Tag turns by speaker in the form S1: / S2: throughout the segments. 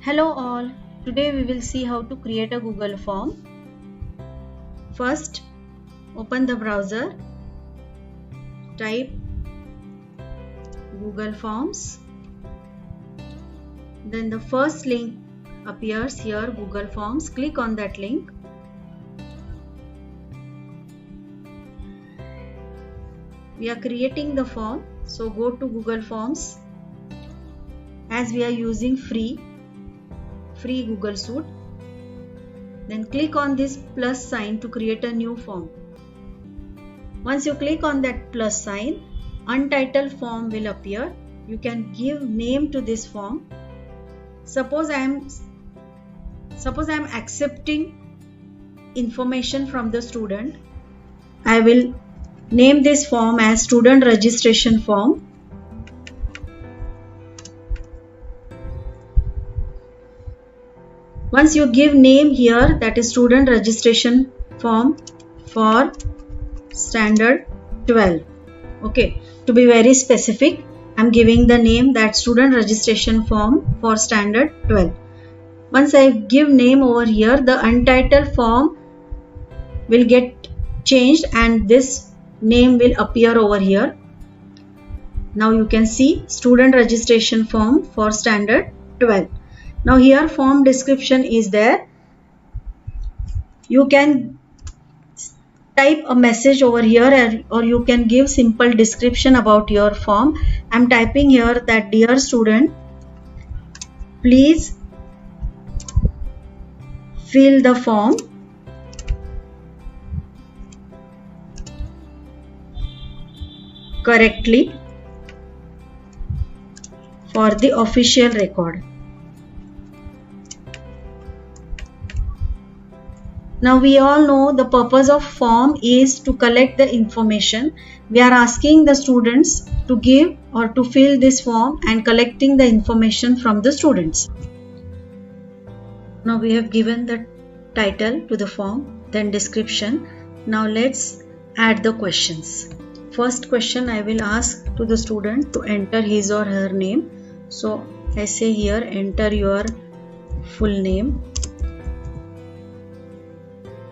S1: Hello all, today we will see how to create a Google form. First, open the browser, type Google Forms. Then the first link appears here, Google Forms. Click on that link. We are creating the form, so go to Google Forms. As we are using free Google Suite, then click on this plus sign to create a new form. Once you click on that plus sign, untitled form will appear. You can give name to this form. Suppose I am accepting information from the student. I will name this form as student registration form. Once you give name here, that is student registration form for standard 12. Okay, to be very specific, I am giving the name that student registration form for standard 12. Once I give name over here, the untitled form will get changed and this name will appear over here. Now you can see student registration form for standard 12. Now here form description is there. You can type a message over here or you can give simple description about your form. I am typing here that dear student, please fill the form correctly for the official record. Now we all know the purpose of form is to collect the information. We are asking the students to give or to fill this form and collecting the information from the students. Now we have given the title to the form, then description. Now let's add the questions. First question I will ask to the student to enter his or her name. So I say here enter your full name.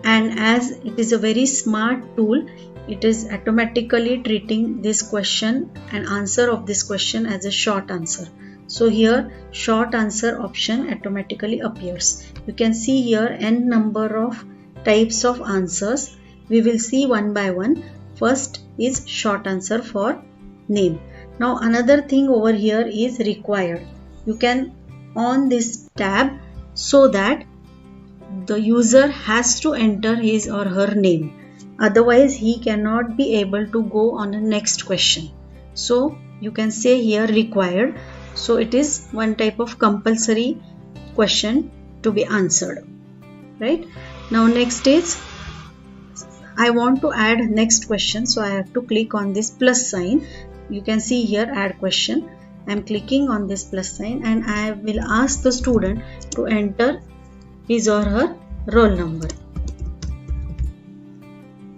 S1: And as it is a very smart tool, it is automatically treating this question and answer of this question as a short answer. So here short answer option automatically appears. You can see here n number of types of answers. We will see one by one. First is short answer for name. Now another thing over here is required. You can on this tab so that the user has to enter his or her name. Otherwise he cannot be able to go on the next question. So you can say here required. So it is one type of compulsory question to be answered. Right? Now next is I want to add next question. So I have to click on this plus sign. You can see here add question. I am clicking on this plus sign and I will ask the student to enter his or her roll number.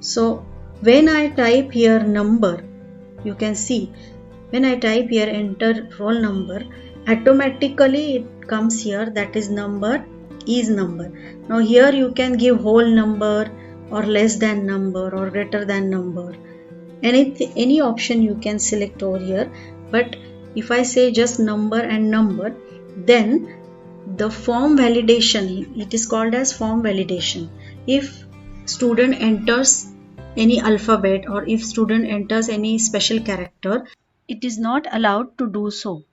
S1: So when I type here number, you can see when I type here enter roll number, automatically it comes here that is number is number. Now here you can give whole number or less than number or greater than number. Any option you can select over here. But if I say just number and number, then the form validation, it is called as form validation. If student enters any alphabet or if student enters any special character, it is not allowed to do so.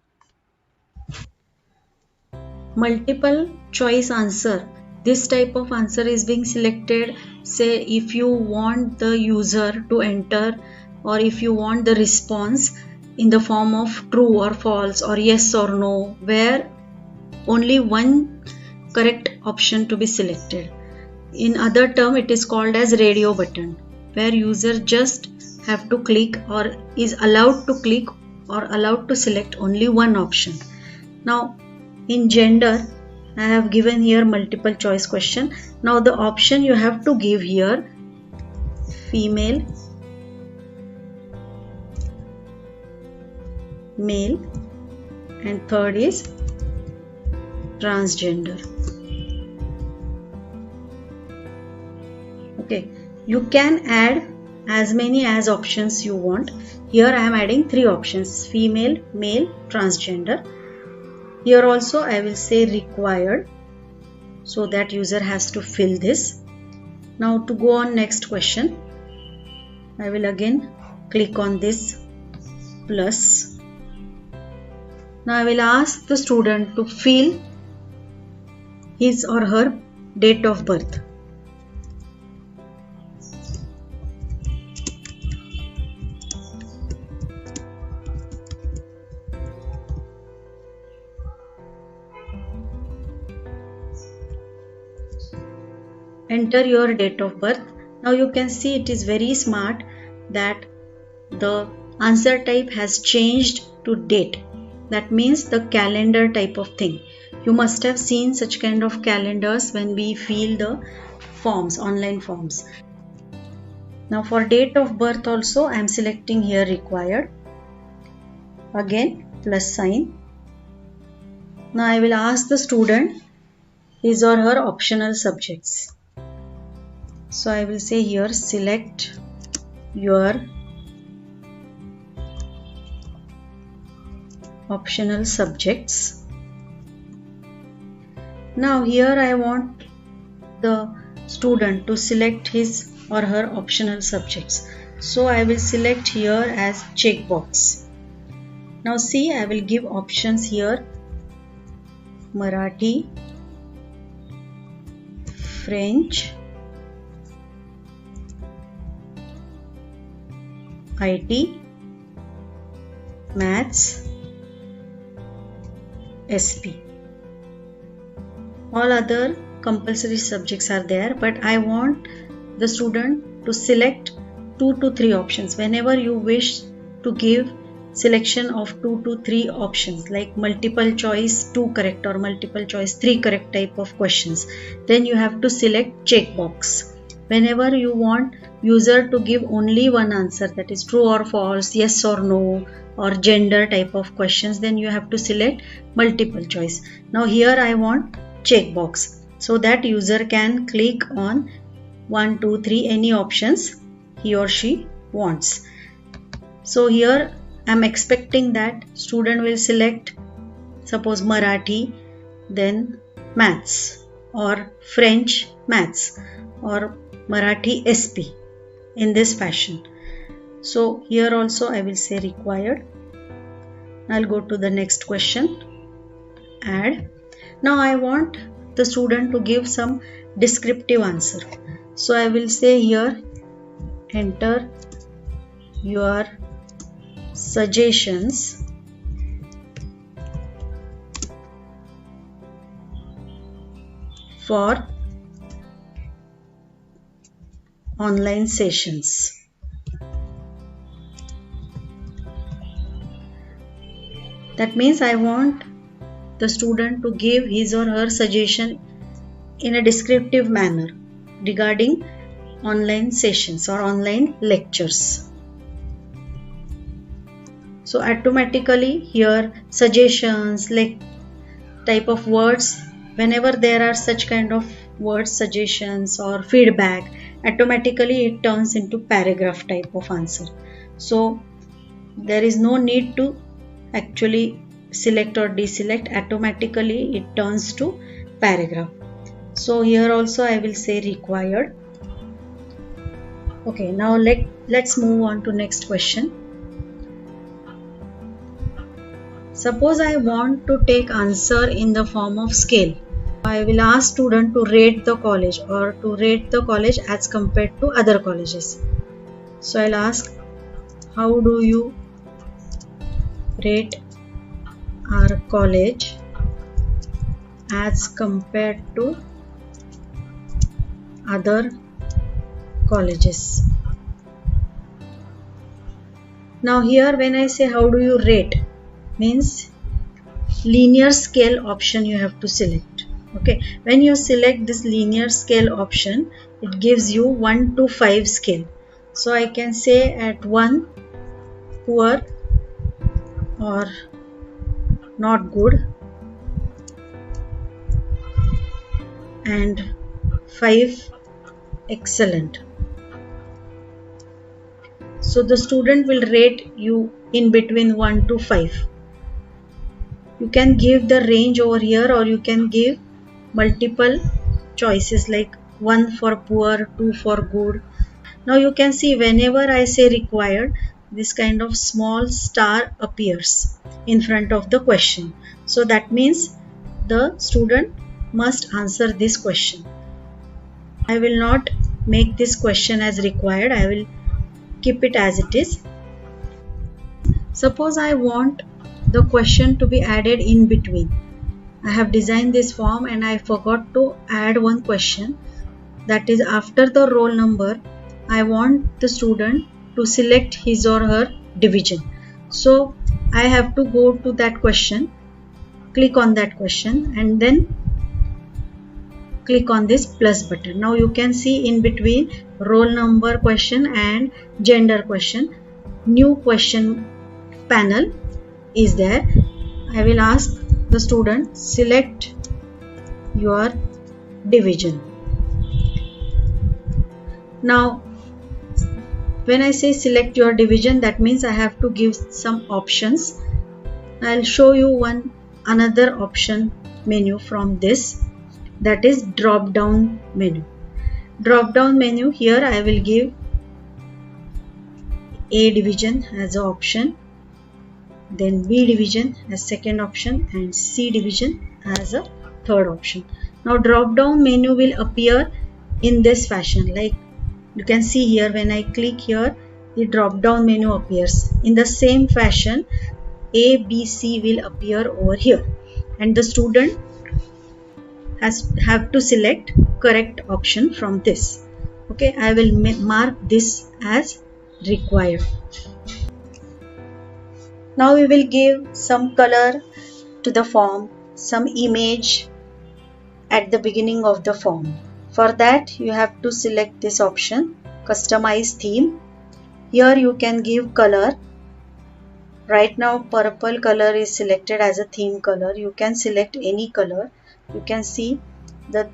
S1: Multiple choice answer. This type of answer is being selected. Say if you want the user to enter or if you want the response in the form of true or false or yes or no, where only one correct option to be selected. In other term, it is called as radio button, where user just have to click or is allowed to click or allowed to select only one option. Now in gender, I have given here multiple choice question. Now the option you have to give here female, male, and third is transgender. Okay, you can add as many as options you want. Here I am adding 3 options: female, male, transgender. Here also I will say required, so that user has to fill this. Now to go on next question, I will again click on this plus. Now I will ask the student to fill his or her date of birth. Enter your date of birth. Now you can see it is very smart that the answer type has changed to date. That means the calendar type of thing. You must have seen such kind of calendars when we fill the forms, online forms. Now for date of birth also I am selecting here required. Again plus sign. Now I will ask the student his or her optional subjects. So I will say here select your optional subjects. Now here I want the student to select his or her optional subjects. So I will select here as checkbox. Now see, I will give options here: Marathi, French, IT, Maths, SP. All other compulsory subjects are there, but I want the student to select 2 to 3 options. Whenever you wish to give selection of 2 to 3 options, like multiple choice 2 correct or multiple choice 3 correct type of questions, then you have to select checkbox. Whenever you want user to give only one answer, that is true or false, yes or no, or gender type of questions, then you have to select multiple choice. Now here I want checkbox, so that user can click on 1, 2, 3 any options he or she wants. So here I am expecting that student will select, suppose Marathi, then Maths, or French Maths, or Marathi SP, in this fashion. So here also I will say required. I'll go to the next question, add. Now I want the student to give some descriptive answer. So I will say here enter your suggestions for online sessions. That means I want the student to give his or her suggestion in a descriptive manner regarding online sessions or online lectures. So automatically here suggestions, like type of words, whenever there are such kind of words, suggestions or feedback, automatically it turns into paragraph type of answer. So there is no need to actually select or deselect, automatically it turns to paragraph. So here also I will say required. Okay, now let's move on to next question. Suppose I want to take answer in the form of scale. I will ask student to rate the college or to rate the college as compared to other colleges. So I'll ask, how do you rate our college as compared to other colleges? Now here when I say how do you rate, means linear scale option you have to select. Okay, when you select this linear scale option, it gives you 1 to 5 scale. So I can say at 1 poor or not good, and 5 excellent. So the student will rate you in between 1 to 5. You can give the range over here, or you can give multiple choices like 1 for poor, 2 for good. Now you can see whenever I say required, this kind of small star appears in front of the question. So that means the student must answer this question. I will not make this question as required. I will keep it as it is. Suppose I want the question to be added in between. I have designed this form and I forgot to add one question, that is after the roll number. I want the student to select his or her division. So I have to go to that question, click on that question, and then click on this plus button. Now you can see in between roll number question and gender question, new question panel is there. I will ask the student, select your division. Now when I say select your division, that means I have to give some options. I'll show you another option menu from this, that is drop down menu. Drop down menu, here I will give A division as an option, then B division as second option, and C division as a third option. Now drop down menu will appear in this fashion, like you can see here. When I click here, the drop down menu appears. In the same fashion, A, B, C will appear over here, and the student have to select correct option from this. Okay, I will mark this as required. Now we will give some color to the form, some image at the beginning of the form. For that you have to select this option, customize theme. Here you can give color. Right now purple color is selected as a theme color. You can select any color. You can see the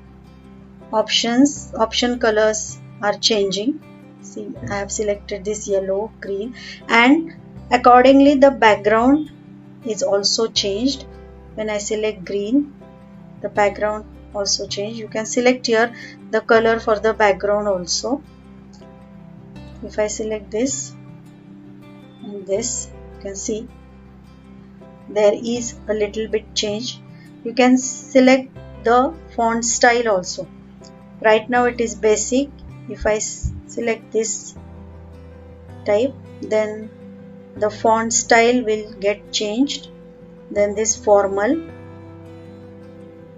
S1: option colors are changing. See, I have selected this yellow, green, and accordingly the background is also changed. When I select green, the background also change. You can select here the color for the background also. If I select this and this, you can see there is a little bit change. You can select the font style also. Right now it is basic. If I select this type, then the font style will get changed, then this formal.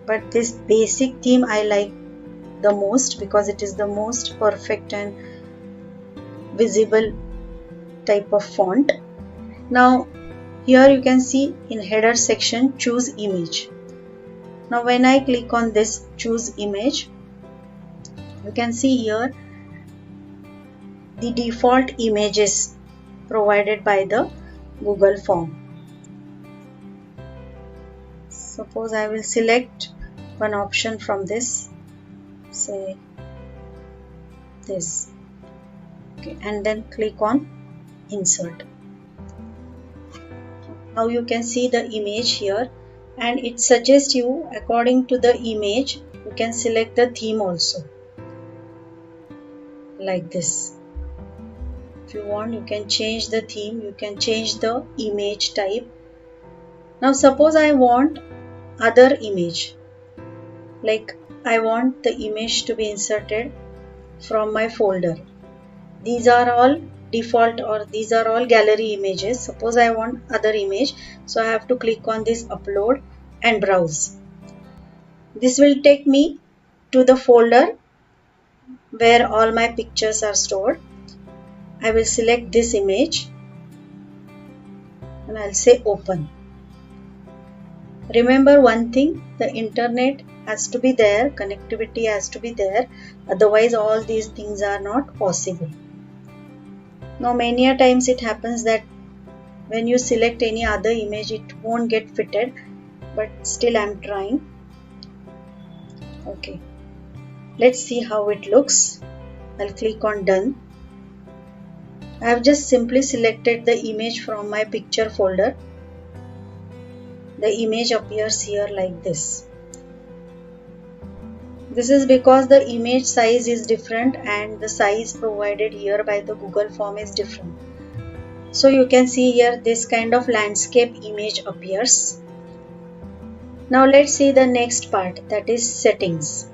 S1: But this basic theme I like the most because it is the most perfect and visible type of font. Now here you can see in header section, choose image. Now when I click on this choose image, you can see here the default images provided by the Google form. Suppose I will select one option from this, say this, okay, and then click on insert. Now you can see the image here, and it suggests you according to the image. You can select the theme also, like this. If you want, you can change the theme, you can change the image type. Now suppose I want other image, like I want the image to be inserted from my folder. These are all default, or these are all gallery images. Suppose I want other image, so I have to click on this upload and browse. This will take me to the folder where all my pictures are stored. I will select this image and I'll say open. Remember one thing, the internet has to be there, connectivity has to be there, otherwise all these things are not possible. Now many a times it happens that when you select any other image, it won't get fitted, but still I'm trying. Okay, Let's see how it looks. I'll click on done. I have just simply selected the image from my picture folder. The image appears here like this. This is because the image size is different and the size provided here by the Google form is different. So you can see here this kind of landscape image appears. Now let's see the next part, that is settings.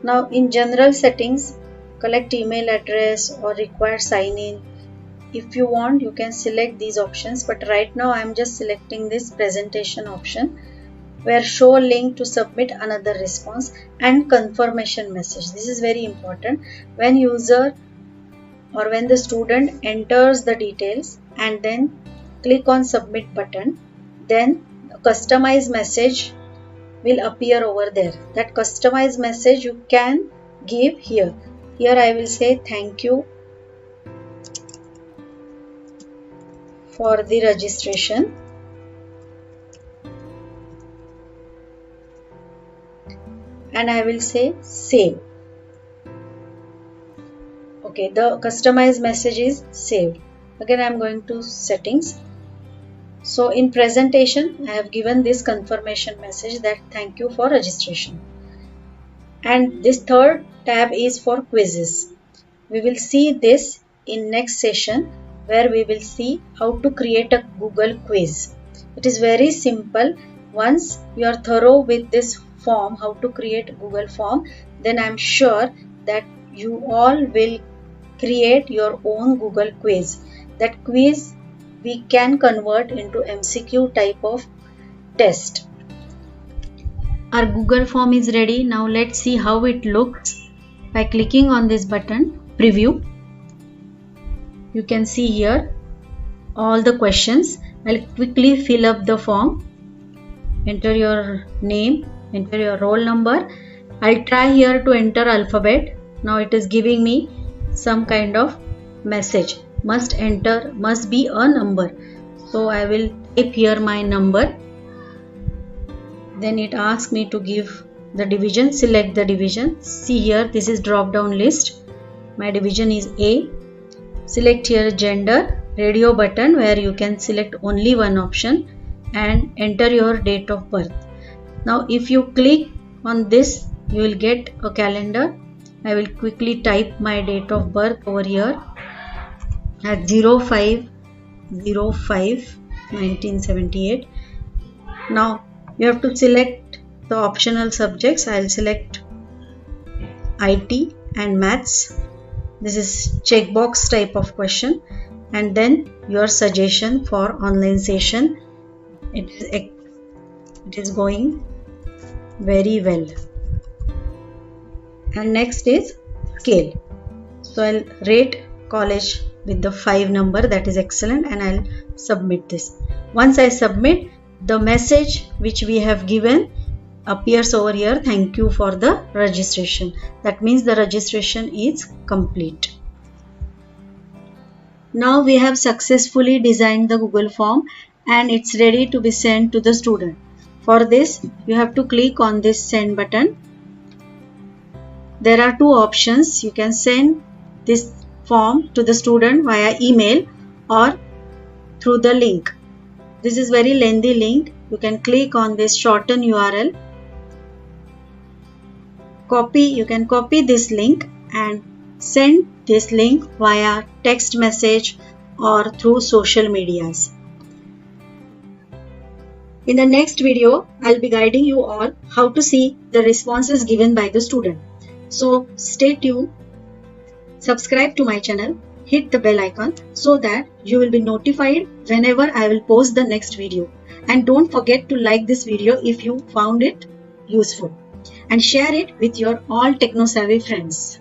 S1: Now in general settings, collect email address or require sign in. If you want, you can select these options, but right now I am just selecting this presentation option, where show link to submit another response and confirmation message. This is very important. When user or when the student enters the details and then click on submit button, then a customized message will appear over there. That customized message you can give here. Here I will say thank you for the registration. And I will say save. Okay, the customized message is saved. Again, I am going to settings. So in presentation, I have given this confirmation message that thank you for registration. And this third tab is for quizzes. We will see this in next session, where we will see how to create a Google quiz. It is very simple. Once you are thorough with this form, how to create Google form, then I am sure that you all will create your own Google quiz. That quiz we can convert into MCQ type of test. Our Google form is ready. Now let's see how it looks by clicking on this button, preview. You can see here all the questions. I'll quickly fill up the form. Enter your name, enter your roll number. I'll try here to enter alphabet. Now it is giving me some kind of message. Must be a number. So I will type here my number. Then it asks me to give the division. Select the division. See here, this is drop down list. My division is A. Select here gender, radio button, where you can select only one option, and enter your date of birth. Now if you click on this, you will get a calendar. I will quickly type my date of birth over here at 05/05/1978. Now you have to select the optional subjects. I will select IT and maths. This is checkbox type of question, and then your suggestion for online session. It is going very well. And next is scale. So I'll rate college with the 5 number, that is excellent, and I'll submit this. Once I submit, the message which we have given appears over here, thank you for the registration. That means the registration is complete. Now we have successfully designed the Google form and it's ready to be sent to the student. For this, you have to click on this send button. There are two options. You can send this form to the student via email or through the link. This is very lengthy link. You can click on this shorten URL. You can copy this link and send this link via text message or through social medias. In the next video, I'll be guiding you all how to see the responses given by the student. So stay tuned, subscribe to my channel, hit the bell icon so that you will be notified whenever I will post the next video. And don't forget to like this video if you found it useful, and share it with your all techno-savvy friends.